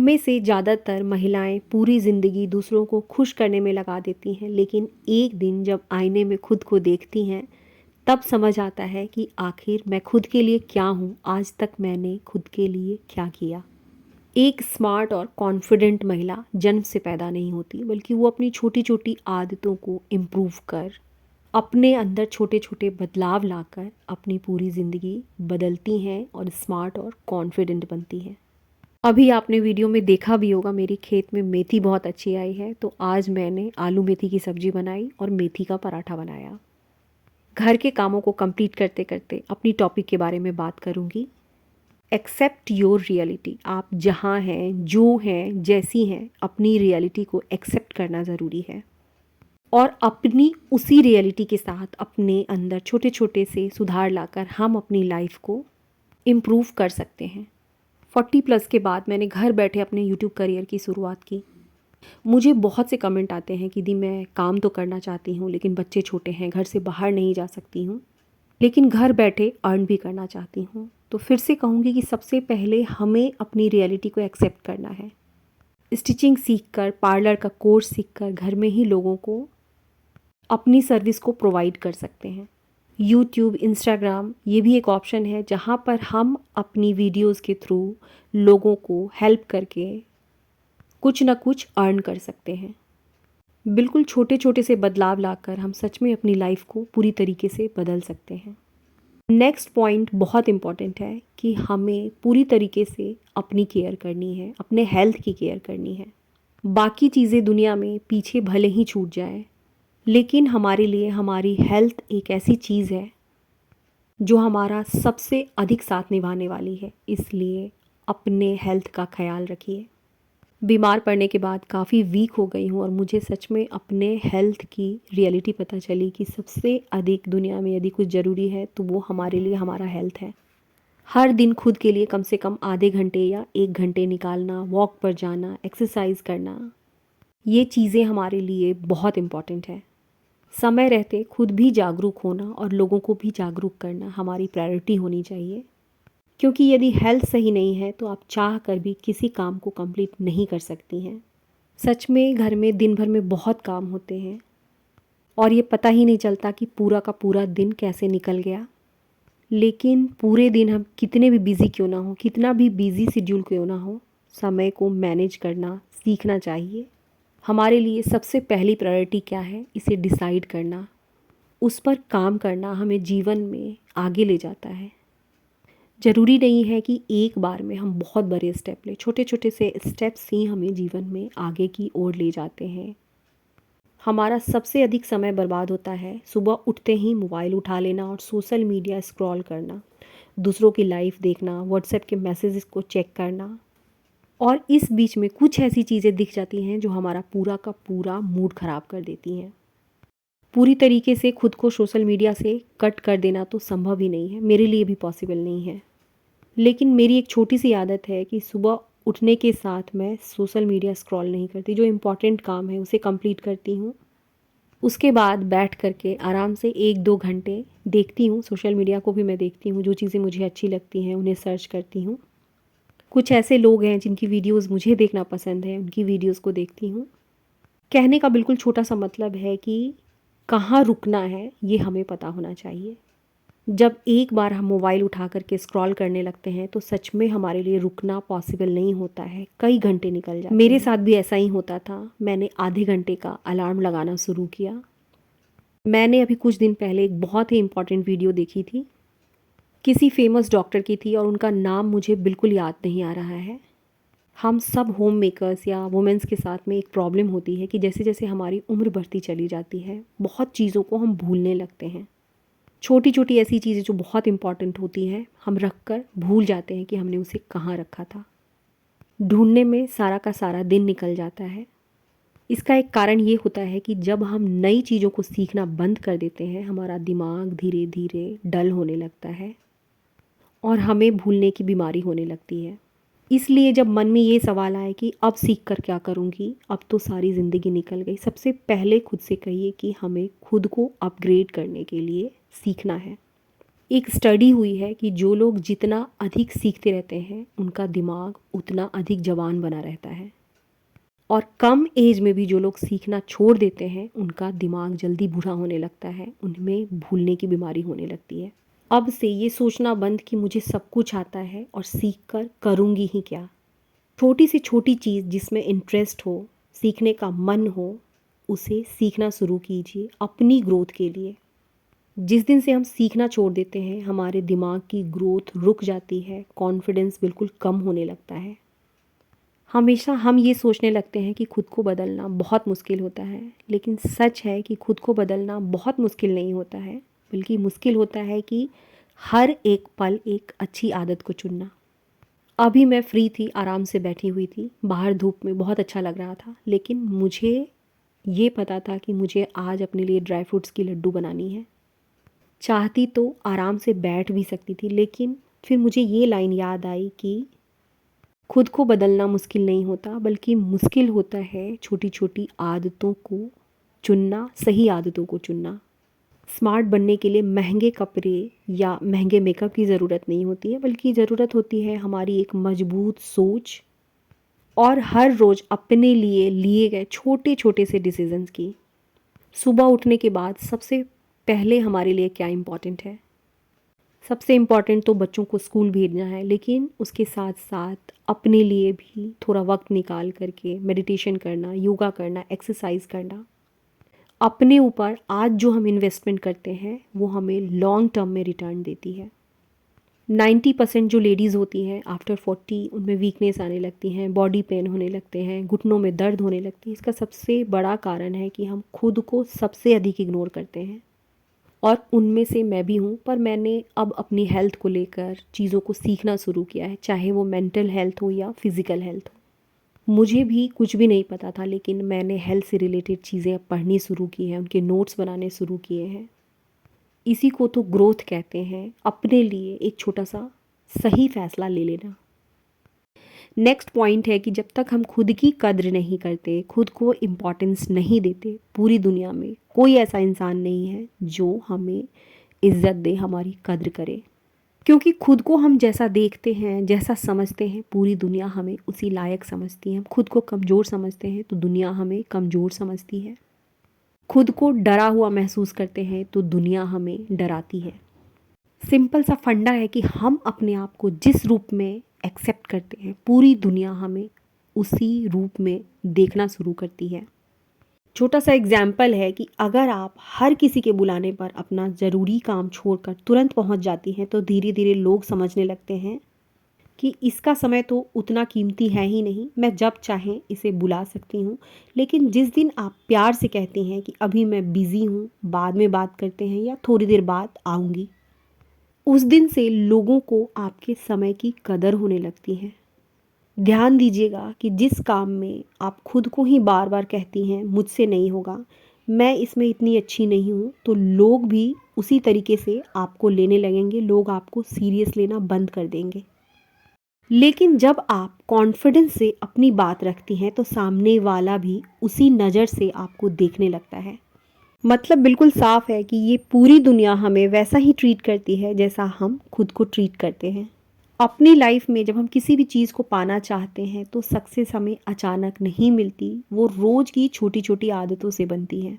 में से ज़्यादातर महिलाएं पूरी ज़िंदगी दूसरों को खुश करने में लगा देती हैं, लेकिन एक दिन जब आईने में खुद को देखती हैं तब समझ आता है कि आखिर मैं खुद के लिए क्या हूँ, आज तक मैंने खुद के लिए क्या किया। एक स्मार्ट और कॉन्फिडेंट महिला जन्म से पैदा नहीं होती, बल्कि वो अपनी छोटी छोटी आदतों को इम्प्रूव कर, अपने अंदर छोटे छोटे बदलाव लाकर अपनी पूरी ज़िंदगी बदलती हैं और स्मार्ट और कॉन्फिडेंट बनती हैं। अभी आपने वीडियो में देखा भी होगा, मेरी खेत में मेथी बहुत अच्छी आई है, तो आज मैंने आलू मेथी की सब्ज़ी बनाई और मेथी का पराठा बनाया। घर के कामों को कंप्लीट करते करते अपनी टॉपिक के बारे में बात करूँगी। Accept your reality. आप जहाँ हैं, जो हैं, जैसी हैं, अपनी रियलिटी को एक्सेप्ट करना ज़रूरी है और अपनी उसी रियलिटी के साथ अपने अंदर छोटे छोटे से सुधार लाकर हम अपनी लाइफ को इम्प्रूव कर सकते हैं। 40+ के बाद मैंने घर बैठे अपने यूट्यूब करियर की शुरुआत की। मुझे बहुत से कमेंट आते हैं कि दी मैं काम तो करना चाहती हूँ, लेकिन बच्चे छोटे हैं, घर से बाहर नहीं जा सकती हूँ, लेकिन घर बैठे अर्न भी करना चाहती हूँ। तो फिर से कहूँगी कि सबसे पहले हमें अपनी रियलिटी को एक्सेप्ट करना है। स्टिचिंग सीखकर, पार्लर का कोर्स सीखकर घर में ही लोगों को अपनी सर्विस को प्रोवाइड कर सकते हैं। यूट्यूब, इंस्टाग्राम ये भी एक ऑप्शन है जहाँ पर हम अपनी वीडियोस के थ्रू लोगों को हेल्प करके कुछ ना कुछ अर्न कर सकते हैं। बिल्कुल छोटे छोटे से बदलाव लाकर हम सच में अपनी लाइफ को पूरी तरीके से बदल सकते हैं। नेक्स्ट पॉइंट बहुत इम्पॉर्टेंट है कि हमें पूरी तरीके से अपनी केयर करनी है, अपने हेल्थ की केयर करनी है। बाकी चीज़ें दुनिया में पीछे भले ही छूट जाए, लेकिन हमारे लिए हमारी हेल्थ एक ऐसी चीज़ है जो हमारा सबसे अधिक साथ निभाने वाली है। इसलिए अपने हेल्थ का ख्याल रखिए। बीमार पड़ने के बाद काफ़ी वीक हो गई हूँ और मुझे सच में अपने हेल्थ की रियलिटी पता चली कि सबसे अधिक दुनिया में यदि कुछ ज़रूरी है तो वो हमारे लिए हमारा हेल्थ है। हर दिन खुद के लिए कम से कम आधे घंटे या 1 घंटे निकालना, वॉक पर जाना, एक्सरसाइज करना, ये चीज़ें हमारे लिए बहुत इम्पॉर्टेंट है। समय रहते खुद भी जागरूक होना और लोगों को भी जागरूक करना हमारी प्रायोरिटी होनी चाहिए, क्योंकि यदि हेल्थ सही नहीं है तो आप चाह कर भी किसी काम को कंप्लीट नहीं कर सकती हैं। सच में घर में दिन भर में बहुत काम होते हैं और ये पता ही नहीं चलता कि पूरा का पूरा दिन कैसे निकल गया। लेकिन पूरे दिन हम कितने भी बिज़ी क्यों ना हो, कितना भी बिज़ी शेड्यूल क्यों ना हो, समय को मैनेज करना सीखना चाहिए। हमारे लिए सबसे पहली प्रायोरिटी क्या है, इसे डिसाइड करना, उस पर काम करना हमें जीवन में आगे ले जाता है। ज़रूरी नहीं है कि एक बार में हम बहुत बड़े स्टेप लें, छोटे छोटे से स्टेप्स ही हमें जीवन में आगे की ओर ले जाते हैं। हमारा सबसे अधिक समय बर्बाद होता है सुबह उठते ही मोबाइल उठा लेना और सोशल मीडिया स्क्रॉल करना, दूसरों की लाइफ देखना, व्हाट्सएप के मैसेजेस को चेक करना, और इस बीच में कुछ ऐसी चीज़ें दिख जाती हैं जो हमारा पूरा का पूरा मूड ख़राब कर देती हैं। पूरी तरीके से खुद को सोशल मीडिया से कट कर देना तो संभव ही नहीं है, मेरे लिए भी पॉसिबल नहीं है। लेकिन मेरी एक छोटी सी आदत है कि सुबह उठने के साथ मैं सोशल मीडिया स्क्रॉल नहीं करती, जो इम्पॉर्टेंट काम है उसे कंप्लीट करती हूँ। उसके बाद बैठ करके आराम से 1-2 घंटे देखती हूँ, सोशल मीडिया को भी मैं देखती हूँ, जो चीज़ें मुझे अच्छी लगती हैं उन्हें सर्च करती हूँ। कुछ ऐसे लोग हैं जिनकी वीडियोस मुझे देखना पसंद है, उनकी वीडियोस को देखती हूँ। कहने का बिल्कुल छोटा सा मतलब है कि कहाँ रुकना है ये हमें पता होना चाहिए। जब एक बार हम मोबाइल उठा करके स्क्रॉल करने लगते हैं तो सच में हमारे लिए रुकना पॉसिबल नहीं होता है, कई घंटे निकल जाते हैं। मेरे साथ भी ऐसा ही होता था। मैंने आधे घंटे का अलार्म लगाना शुरू किया। मैंने अभी कुछ दिन पहले एक बहुत ही इम्पॉर्टेंट वीडियो देखी थी, किसी फेमस डॉक्टर की थी और उनका नाम मुझे बिल्कुल याद नहीं आ रहा है। हम सब होम मेकर्स या वुमेंस के साथ में एक प्रॉब्लम होती है कि जैसे जैसे हमारी उम्र बढ़ती चली जाती है, बहुत चीज़ों को हम भूलने लगते हैं। छोटी छोटी ऐसी चीज़ें जो बहुत इम्पॉर्टेंट होती हैं हम रख कर भूल जाते हैं कि हमने उसे कहाँ रखा था। ढूंढने में सारा का सारा दिन निकल जाता है। इसका एक कारण ये होता है कि जब हम नई चीज़ों को सीखना बंद कर देते हैं, हमारा दिमाग धीरे धीरे डल होने लगता है और हमें भूलने की बीमारी होने लगती है। इसलिए जब मन में ये सवाल आए कि अब सीख कर क्या करूँगी, अब तो सारी ज़िंदगी निकल गई, सबसे पहले खुद से कहिए कि हमें खुद को अपग्रेड करने के लिए सीखना है। एक स्टडी हुई है कि जो लोग जितना अधिक सीखते रहते हैं उनका दिमाग उतना अधिक जवान बना रहता है, और कम एज में भी जो लोग सीखना छोड़ देते हैं उनका दिमाग जल्दी बूढ़ा होने लगता है, उनमें भूलने की बीमारी होने लगती है। अब से ये सोचना बंद कि मुझे सब कुछ आता है और सीख कर करूँगी ही क्या। छोटी से छोटी चीज़ जिसमें इंटरेस्ट हो, सीखने का मन हो, उसे सीखना शुरू कीजिए अपनी ग्रोथ के लिए। जिस दिन से हम सीखना छोड़ देते हैं हमारे दिमाग की ग्रोथ रुक जाती है, कॉन्फिडेंस बिल्कुल कम होने लगता है। हमेशा हम ये सोचने लगते हैं कि खुद को बदलना बहुत मुश्किल होता है, लेकिन सच है कि खुद को बदलना बहुत मुश्किल नहीं होता है, बल्कि मुश्किल होता है कि हर एक पल एक अच्छी आदत को चुनना। अभी मैं फ्री थी, आराम से बैठी हुई थी, बाहर धूप में बहुत अच्छा लग रहा था, लेकिन मुझे ये पता था कि मुझे आज अपने लिए ड्राई फ्रूट्स की लड्डू बनानी है। चाहती तो आराम से बैठ भी सकती थी, लेकिन फिर मुझे ये लाइन याद आई कि खुद को बदलना मुश्किल नहीं होता, बल्कि मुश्किल होता है छोटी छोटी आदतों को चुनना, सही आदतों को चुनना। स्मार्ट बनने के लिए महंगे कपड़े या महंगे मेकअप की ज़रूरत नहीं होती है, बल्कि ज़रूरत होती है हमारी एक मजबूत सोच और हर रोज़ अपने लिए लिए गए छोटे छोटे से डिसीजंस की। सुबह उठने के बाद सबसे पहले हमारे लिए क्या इम्पॉर्टेंट है? सबसे इम्पॉर्टेंट तो बच्चों को स्कूल भेजना है, लेकिन उसके साथ साथ अपने लिए भी थोड़ा वक्त निकाल करके मेडिटेशन करना, योगा करना, एक्सरसाइज करना। अपने ऊपर आज जो हम इन्वेस्टमेंट करते हैं वो हमें लॉन्ग टर्म में रिटर्न देती है। 90% जो लेडीज़ होती हैं आफ्टर 40 उनमें वीकनेस आने लगती हैं, बॉडी पेन होने लगते हैं, घुटनों में दर्द होने लगती है। इसका सबसे बड़ा कारण है कि हम खुद को सबसे अधिक इग्नोर करते हैं, और उनमें से मैं भी हूँ। पर मैंने अब अपनी हेल्थ को लेकर चीज़ों को सीखना शुरू किया है, चाहे वो मेंटल हेल्थ हो या फिज़िकल हेल्थ हो। मुझे भी कुछ भी नहीं पता था, लेकिन मैंने हेल्थ से रिलेटेड चीज़ें अब पढ़नी शुरू की हैं, उनके नोट्स बनाने शुरू किए हैं। इसी को तो ग्रोथ कहते हैं, अपने लिए एक छोटा सा सही फैसला ले लेना। नेक्स्ट पॉइंट है कि जब तक हम खुद की कद्र नहीं करते, खुद को इम्पोर्टेंस नहीं देते, पूरी दुनिया में कोई ऐसा इंसान नहीं है जो हमें इज्जत दे, हमारी कद्र करे। क्योंकि खुद को हम जैसा देखते हैं, जैसा समझते हैं, पूरी दुनिया हमें उसी लायक समझती है। हम खुद को कमज़ोर समझते हैं तो दुनिया हमें कमज़ोर समझती है। खुद को डरा हुआ महसूस करते हैं तो दुनिया हमें डराती है। सिंपल सा फंडा है कि हम अपने आप को जिस रूप में एक्सेप्ट करते हैं, पूरी दुनिया हमें उसी रूप में देखना शुरू करती है। छोटा सा एग्जाम्पल है कि अगर आप हर किसी के बुलाने पर अपना ज़रूरी काम छोड़कर तुरंत पहुंच जाती हैं, तो धीरे धीरे लोग समझने लगते हैं कि इसका समय तो उतना कीमती है ही नहीं, मैं जब चाहें इसे बुला सकती हूँ। लेकिन जिस दिन आप प्यार से कहती हैं कि अभी मैं बिज़ी हूँ, बाद में बात करते हैं या थोड़ी देर बाद आऊँगी, उस दिन से लोगों को आपके समय की कदर होने लगती है। ध्यान दीजिएगा कि जिस काम में आप खुद को ही बार बार कहती हैं मुझसे नहीं होगा, मैं इसमें इतनी अच्छी नहीं हूँ, तो लोग भी उसी तरीके से आपको लेने लगेंगे, लोग आपको सीरियस लेना बंद कर देंगे। लेकिन जब आप कॉन्फिडेंस से अपनी बात रखती हैं तो सामने वाला भी उसी नज़र से आपको देखने लगता है। मतलब बिल्कुल साफ है कि ये पूरी दुनिया हमें वैसा ही ट्रीट करती है जैसा हम खुद को ट्रीट करते हैं। अपनी लाइफ में जब हम किसी भी चीज़ को पाना चाहते हैं तो सक्सेस हमें अचानक नहीं मिलती, वो रोज़ की छोटी छोटी आदतों से बनती है।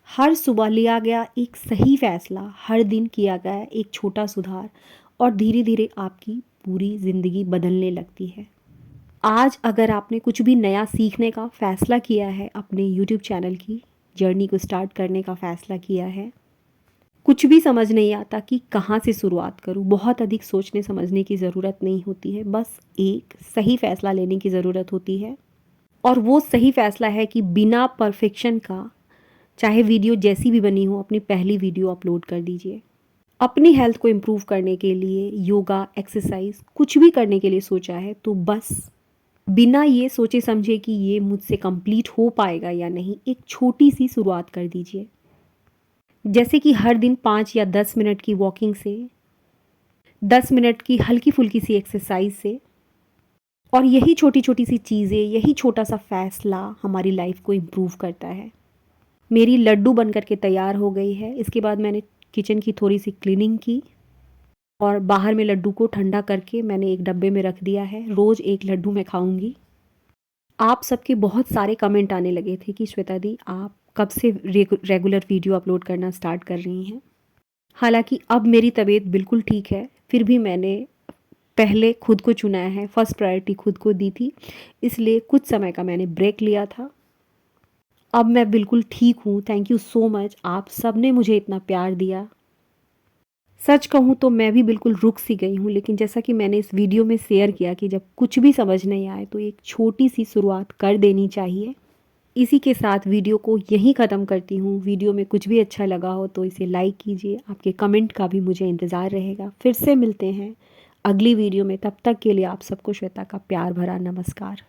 हर सुबह लिया गया एक सही फैसला, हर दिन किया गया एक छोटा सुधार, और धीरे धीरे आपकी पूरी ज़िंदगी बदलने लगती है। आज अगर आपने कुछ भी नया सीखने का फ़ैसला किया है, अपने यूट्यूब चैनल की जर्नी को स्टार्ट करने का फ़ैसला किया है, कुछ भी समझ नहीं आता कि कहाँ से शुरुआत करूँ, बहुत अधिक सोचने समझने की ज़रूरत नहीं होती है, बस एक सही फ़ैसला लेने की ज़रूरत होती है। और वो सही फ़ैसला है कि बिना परफेक्शन का, चाहे वीडियो जैसी भी बनी हो, अपनी पहली वीडियो अपलोड कर दीजिए। अपनी हेल्थ को इम्प्रूव करने के लिए योगा, एक्सरसाइज कुछ भी करने के लिए सोचा है तो बस बिना ये सोचे समझे कि ये मुझसे कंप्लीट हो पाएगा या नहीं, एक छोटी सी शुरुआत कर दीजिए। जैसे कि हर दिन 5 या 10 मिनट की वॉकिंग से, 10 मिनट की हल्की फुल्की सी एक्सरसाइज से, और यही छोटी छोटी सी चीज़ें, यही छोटा सा फैसला हमारी लाइफ को इम्प्रूव करता है। मेरी लड्डू बन कर के तैयार हो गई है। इसके बाद मैंने किचन की थोड़ी सी क्लीनिंग की, और बाहर में लड्डू को ठंडा करके मैंने एक डब्बे में रख दिया है। रोज़ एक लड्डू मैं खाऊंगी। आप सबके बहुत सारे कमेंट आने लगे थे कि श्वेता दी आप कब से रेगुलर वीडियो अपलोड करना स्टार्ट कर रही हैं। हालांकि अब मेरी तबीयत बिल्कुल ठीक है, फिर भी मैंने पहले खुद को चुनाया है, फर्स्ट प्रायोरिटी खुद को दी थी, इसलिए कुछ समय का मैंने ब्रेक लिया था। अब मैं बिल्कुल ठीक हूँ। थैंक यू सो मच, आप सब ने मुझे इतना प्यार दिया। सच कहूँ तो मैं भी बिल्कुल रुक सी गई हूँ, लेकिन जैसा कि मैंने इस वीडियो में शेयर किया कि जब कुछ भी समझ नहीं आए तो एक छोटी सी शुरुआत कर देनी चाहिए। इसी के साथ वीडियो को यहीं ख़त्म करती हूँ। वीडियो में कुछ भी अच्छा लगा हो तो इसे लाइक कीजिए। आपके कमेंट का भी मुझे इंतज़ार रहेगा। फिर से मिलते हैं अगली वीडियो में। तब तक के लिए आप सबको श्वेता का प्यार भरा नमस्कार।